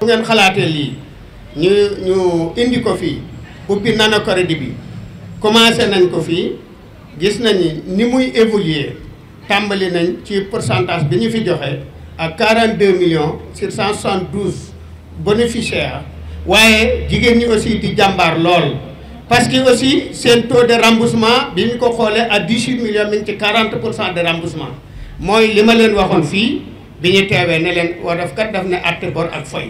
bu ngeen xalaatee lii ñu indi ko fii ubbi nano crédit bi commencé nañ ko fii gis nañu ni muy évoluer tàmbali nañ ci pourcentage bi ñu fi joxe ak 42 millions sur 172 bénéficiaires waaye jigéen ñi aussi di jàmbaar lool parce que aussi seen taux de remboursement bi ñu ko xoolee à 18 millions mi ngi ci 40% de remboursement mooy li ma leen waxoon fii bi ñu teewee ne leen Wolof kat daf ne àtte bor ak fay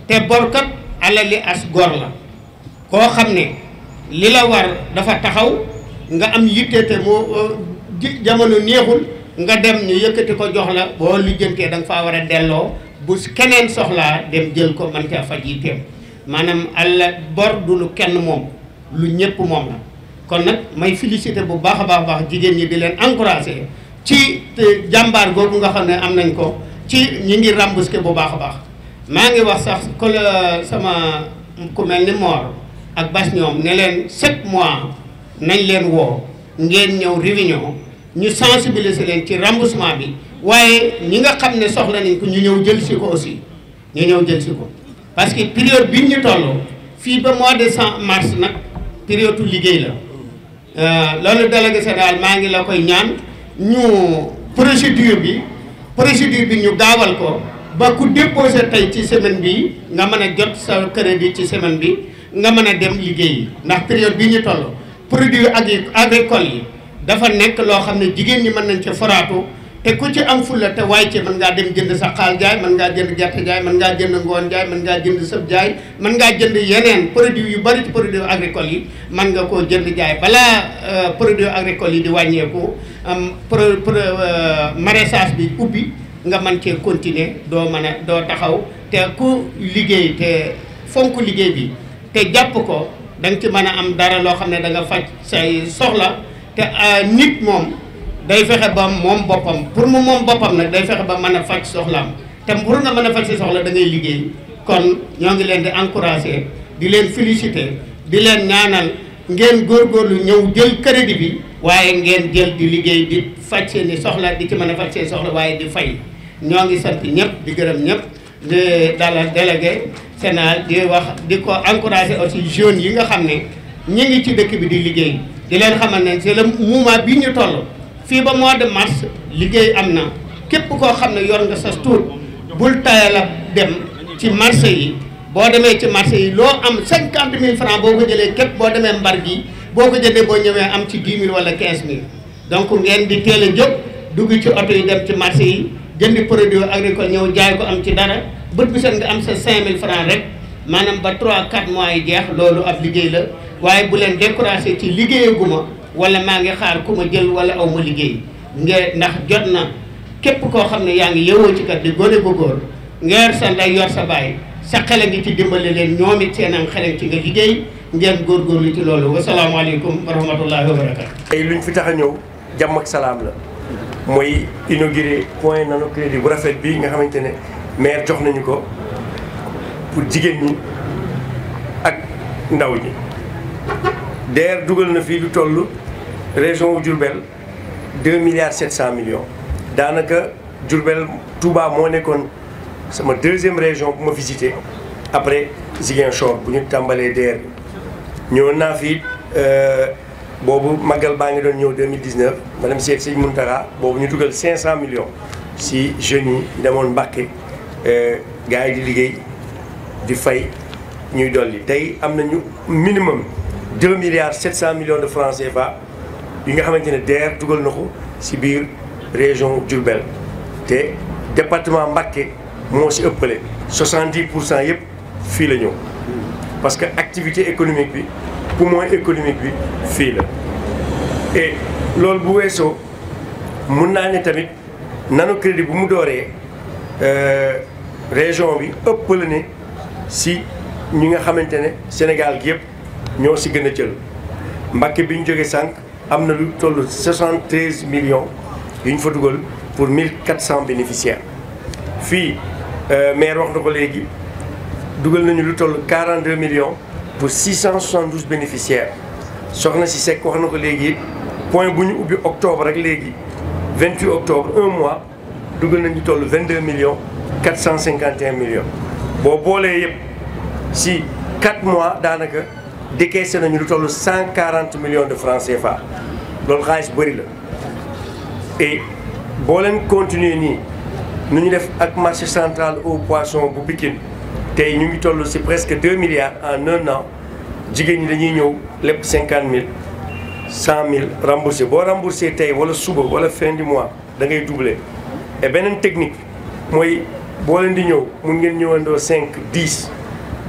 te bor kat alali as gor la koo xam ne li la war dafa taxaw nga am yitte te moo jamono neexul nga dem ñu yëkkati ko jox la boo lijjantee da nga faa war a delloo bu keneen soxlaa dem jël ko mën caa faj yitteem maanaam alla bor du lu kenn moom lu ñëpp moom la kon nag may félicité bu baax a baax jigéen ñi di leen encouragé ci jàmbaar googu nga xam ne am nañ ko ci ñi ngi remboursé bu baax a baax maa ngi wax sax ko sama ku mel ni Mor ak Bas ñoom ne leen 7 mois nañ leen woo ngeen ñëw réunion ñu sensibiliser leen ci remboursement bi waaye ñi nga xam ne soxla nañ ko ñu ñëw jël si ko aussi ñu ñëw jël si ko parce que période bi ñu toll fii ba mois de mars nag période liggéey la loolu délégué général maa ngi la koy ñaan ñu procédure bi ñu gaawal ko ba ku déposé tey ci semaine bi nga mën a jot sa crédit ci semaine bi nga mën a dem liggéey ndax période bi ñu toll produit agricole yi dafa nekk loo xam ne jigéen ñi mën nañ ci foraatu te ku ci am fulla te waaye ci mën ngaa dem jënd sa xaal jaay mën ngaa jënd gerte jaay mën ngaa jënd ngoon jaay mën ngaa jënd sëb jaay mën ngaa jënd yeneen produit yu bari ci produit agricole yi mën nga koo jënd jaay balaa produit agricole yi di wàññeeku maraîchage bi ubbi nga mën cee continuer doo taxaw te ku liggéey te fonk liggéey bi te jàpp ko da nga ci mën a am dara loo xam ne da nga faj say soxla te nit moom day fexe ba moom boppam pour mu moom boppam nag day fexe ba mën a faj soxlaam te pour nga mën a faj si soxla da ngay liggéey kon ñoo ngi leen di encourager di leen féliciter di leen ñaanal ngeen góorgóorlu ñëw jël crédit bi waaye ngeen jël di liggéey di faj seeni soxla di ci mën a faj seen soxla waaye di fay ñoo ngi sant ñëpp di gërëm ñëpp di dalal délégué sénat di wax di ko encourager aussi jeunes yi nga xam ne ñi ngi ci dëkk bi di liggéey di leen xamal ne c'est le moment bi ñu toll fii ba mois de mars liggéey am na képp koo xam ne yor nga sa tuut bul tayal a dem ci marché yi boo demee ci marché yi loo am 50 000 francs boo ko jëlee képp boo demee mbar gi boo ko jëndee boo ñëwee am ci 10 000 wala 15 000 donc ngeen di teel a jóg dugg ci oto yi dem ci marché yi jëndi produit agricole ñëw jaay ko am ci dara bët bi seen nga am sa 5000 francs rek maanaam ba 3-4 mois yi jeex loolu ab liggéey la waaye bu leen découragé ci liggéeyaguma wala maa ngi xaar ku ma jël wala aw ma liggéey ndax jot na képp koo xam ne yaa ngi yewoo ci kat di gone bu góor nga yor sa ndey yor sa baay sa xele ngi ci dimbali leen ñoom it seen am xele ci nga liggéey ngeen góorgóorlu ci loolu wasalaamaaleykum wa rahmatullahi wa barakatu. tey luñ fi tax a ñëw jàmm ak salaam la mooy inauguré point nano crédit bu rafet bi nga xamante ne maire jox nañu ko pour jigéen ñi ak ndaw ñi. DER dugal na fii lu toll région wu Diourbel 2 milliards 700 millions daanaka Diourbel Touba moo nekkoon sama deuxième région bu ma visité après Ziguinchor bu ñu tàmbalee DER bi ñëwoon naa fii boobu Magal baa ngi doon ñëw 2019 ma dem seet Sëñ Mountakha boobu ñu dugal 500 millions si jeunes yi demoon Mbàkke gars yi di liggéey di fay ñuy dolli tey am nañu minimum 2 milliards 700 millions de francs CFA yi nga xamante ne DER dugal na ko si biir région Diourbel te département Mbacké moo si ëppale 70% yëpp fii la ñëw parce que activité économique bi poumon économique bi fii la et loolu bu weesoo mun naa ne tamit nano crédit bu mu dooree région bi ëppale ne si ñi nga xamante ne Sénégal gi yëpp ñoo si gën a jël Mbacké bi ñu jógee sànq am na lu toll 73 millions yu ñu fa dugal pour 1400 bénéficiaires fii maire wax na ko léegi dugal nañu lu toll 42 millions pour 672 bénéficiaires soxna si Seck wax na ko léegi point bu ñu ubbi octobre rek léegi 28 octobre un mois dugal nañu toll 22 millions 451 millions boo boolee yëpp si 4 mois daanaka décaissé nañu lu toll 140 millions de francs CFA loolu xaalis bëri la et boo leen continuer nii nu ñu def ak marché central au poisson bu Pikine tey ñu ngi toll si presque 2 milliards en 1 an jigéen ñi dañuy ñëw lépp 50 000 100 000 remboursé boo remboursé tey wala suba wala fin du mois da ngay doubler et beneen technique mooy boo leen di ñëw mun ngeen ñëwandoo 5 10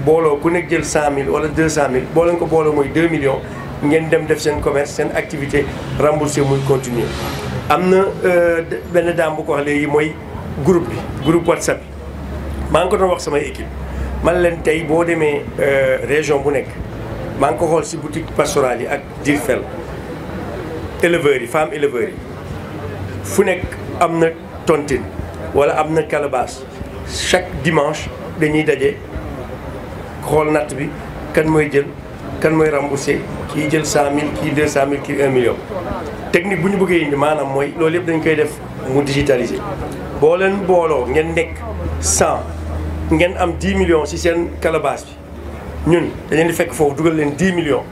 booloo ku nekk jël 100 000 wala 200 000 boo leen ko booloo mooy 2 millions ngeen dem def seen commerce seen activité remboursé muy continuer am na benn daam bu ko wax léegi mooy groupe WhatsApp bi maa ngi ko doon wax samay équipe man leen tey boo demee région bu nekk maa ngi ko xool si boutique pastorale yi ak Dirfel éleveurs yi femmes éleveurs yi fu nekk am na tontine wala am na calebasse chaque dimanche dañuy daje xool natt bi kan mooy jël kan mooy remboursé kii jël 100 000 kii 200 000 kii 1 million. technique bu ñu bëggee indi maanaam mooy loolu yëpp dañ koy def mu digitalisé boo leen booloo ngeen nekk 100 ngeen am 10 millions si seen calebasse bi ñun dañ leen di fekk foofu dugal leen 10 millions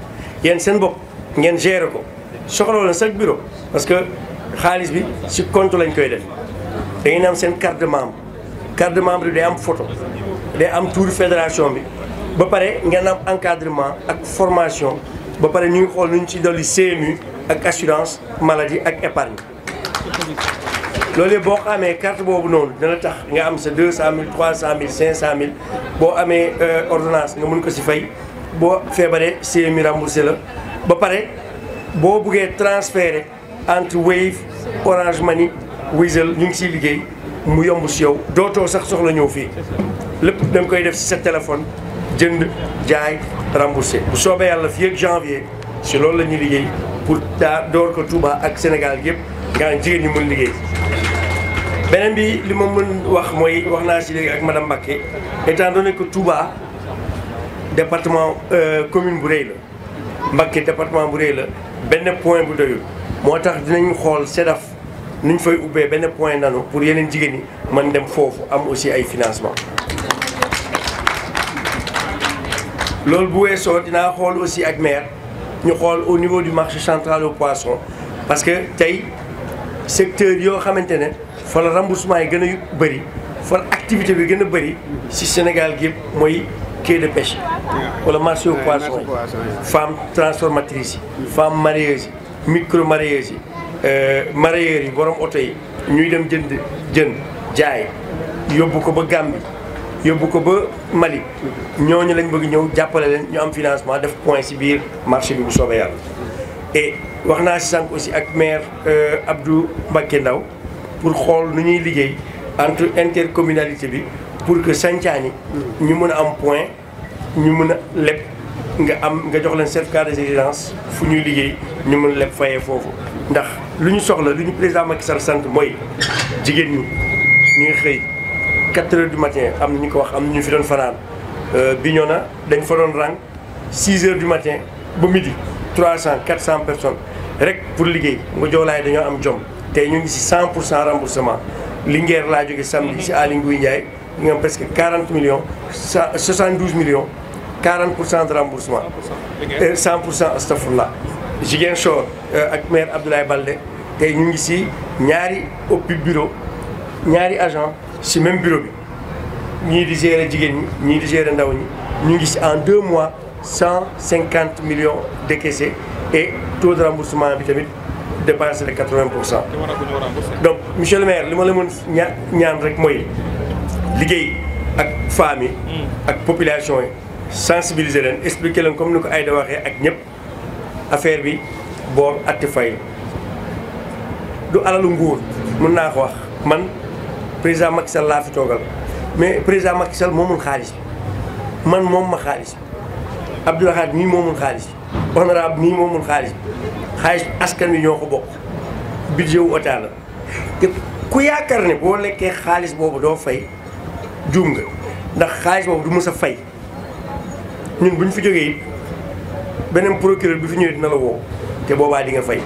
yéen seen bopp ngeen gérer ko soxla leen chaque bureau parce que xaalis bi si compte lañ koy def da ngeen am seen carte de membre bi day am photo day am tour fédération bi ba pare ngeen am encadrement ak formation ba pare ñu ngi xool nu ñu ci dolli CMU ak assurance maladie ak épargne loolu yëpp boo amee carte boobu noonu dana tax nga am sa 200 000 300 000 500 000 boo amee ordonnance nga mun ko si fay boo feebaree CMU remboursé la ba pare boo buggee transférer entre Wave Orange Money Wizall ñu ngi siy liggéey mu yomb si yow dootoo sax soxla ñëw fii lépp da nga koy def si sa téléphone jënd jaay remboursé bu soobee yàlla fii ak janvier si loolu la ñuy liggéey pour door ko Touba ak Sénégal yëpp nga jigéen ñi mën liggéey. beneen bi li ma mën wax mooy wax naa si léegi ak madame Mbacké étant donné que Touba département commune bu rëy la Mbacké département bu rëy la benn point bu doyul moo tax dinañ xool SEDAF nuñ fay ubbee benn point nano pour yeneen jigéen ñi mën dem foofu am aussi ay financement loolu bu weesoo dinaa xool aussi ak maire ñu xool au niveau du marché central au poisson parce que tey secteur yoo xamante ne fa la remboursement yi gën a bëri fa la activité bi gën a bëri si Sénégal gi mooy quai de pêche wala marché au poisson yi femmes transformatrices yi femmes mareyeuses yi micro mareyeuses yi mareyeurs yi borom oto yi ñuy dem jënd jën jaay yóbbu ko ba Gambie yóbbu ko ba Mali ñooñu lañ bëgg ñëw jàppale leen ñu am financement def point si biir marché bi bu soobee yàlla. et wax naa si sànq aussi ak maire Abdou Mbacké Ndaw pour xool nu ñuy liggéey entre intercommunalité bi pour que Santhiane ñu mën a am point ñu mën a leb nga jox leen certificat de résidence fu ñuy liggéey ñu mën a leb fayee foofu ndax lu ñu soxla lu ñu président Macky Sall sant mooy jigéen ñi ñuy xëy 4 heures du matin am na ñu ko wax am na ñu fi doon fanaan Bignona dañ fa doon rang 6 heures du matin ba midi 300 400 personnes rek pour liggéey nga joolaay dañoo am jom tey ñu ngi si 100% remboursement Linguère laa jóge samedi si Aly Ngouille Ndiaye ñu ngi am presque 40 millions 72 millions 40% de remboursement 100% astafurlah Ziguinchor ak maire Abdoulaye Baldé tey ñu ngi si ñaari oppi bureau ñaari agent si même bureau bi ñii di gérer jigéen ñi ñii di gérer ndaw ñi ñu ngi si en 2 mois 150 millions décaissés et taux de remboursement bi tamit dépassé de 80%. donc monsieur le maire li ma la mën ñaan rek mooy liggéey ak femmes yi ak population yi sensibiliser leen expliquer leen comme ni ko Aïda waxee ak ñëpp affaire bi boor atti fay du alalu nguur mën naa ko wax man président Macky Sall laa fi toogal mais président Macky Sall moomul xaalis bi man moom ma xaalis bi Abdoulaye Khad mii moomul xaalis bi honorable mii moomul xaalis bi xaalis bi askan wi ñoo ko bokk budget wu État la te ku yaakaar ne boo lekkee xaalis boobu doo fay juum nga ndax xaalis boobu du mës a fay ñun bu ñu fi jógee it beneen procureur bi fi ñëwee dina la woo te boobaa di nga fay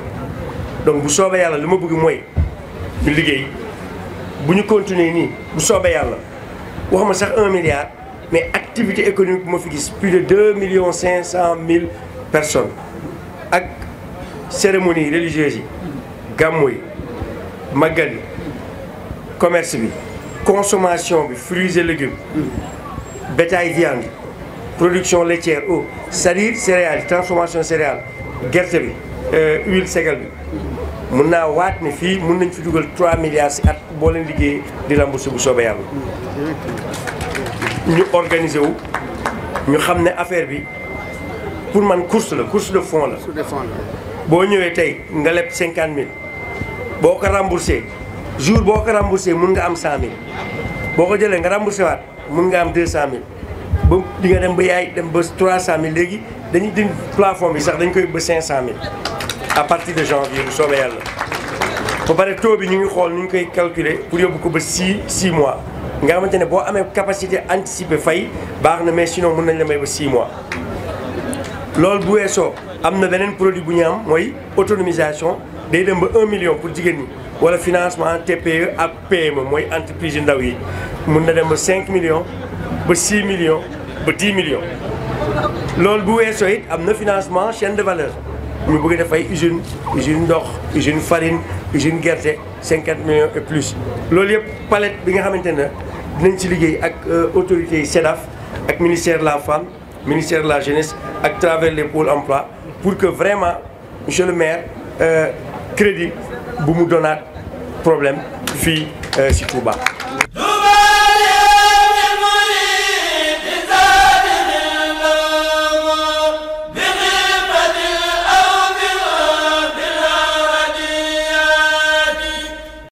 donc bu soobee yàlla li ma bëgg mooy ñu liggéey bu ñu continuer nii bu soobee yàlla waxuma sax 1 milliard mais activité économique moo fi gis plus de 2,5 millions personnes ak cérémonie religieuse yi gàmmu yi màggal yi commerce bi consommation bi fruits et légumes bétail viande production laitière eau c'est-à-dire céréales transformation céréales gerte bi huile ségal bi mun naa waat ne fii mun nañ fi dugal 3 milliards si at boo leen liggéey di rembourser bu soobee yàlla. ñu organiser wu ñu xam ne affaire bi pour man course de fond la. boo ñëwee tey nga leb 50 000 boo ko remboursé jour boo ko remboursé mun nga am 100 000 boo ko jëlee nga remboursé waat mun nga am 200 000 ba di nga dem ba yaay dem ba 300 000 léegi dañuy dindi plafond bi sax dañ koy ba 500 000 à partir de janvier bu soobee yàlla. ba pare taux bi ñu ngi xool nu ñu koy calculer pour yóbbu ko ba 6 mois nga xamante ne boo amee capacité anticiper fay baax na mais sinon mun nañ la may ba 6 mois. loolu bu weesoo am na beneen produit bu ñu am mooy autonomisation day dem ba 1 million pour jigéen ñi wala financement TPE ak PME mooy entreprise yu ndaw yi mun na dem ba 5 millions ba 6 millions ba 10 millions. loolu bu weesoo it am na financement chaîne de valeur ñu bëgg def ay usine ndox usine farine usine gerte 50 millions et plus. loolu yëpp palette bi nga xamante ne dinañ ci liggéey ak autorités yi SEDAF ak ministère de la femme ministère de la jeunesse ak travers les pôles emploi pour que vraiment monsieur le maire crédit bu mu doonaat problème fii ci Touba.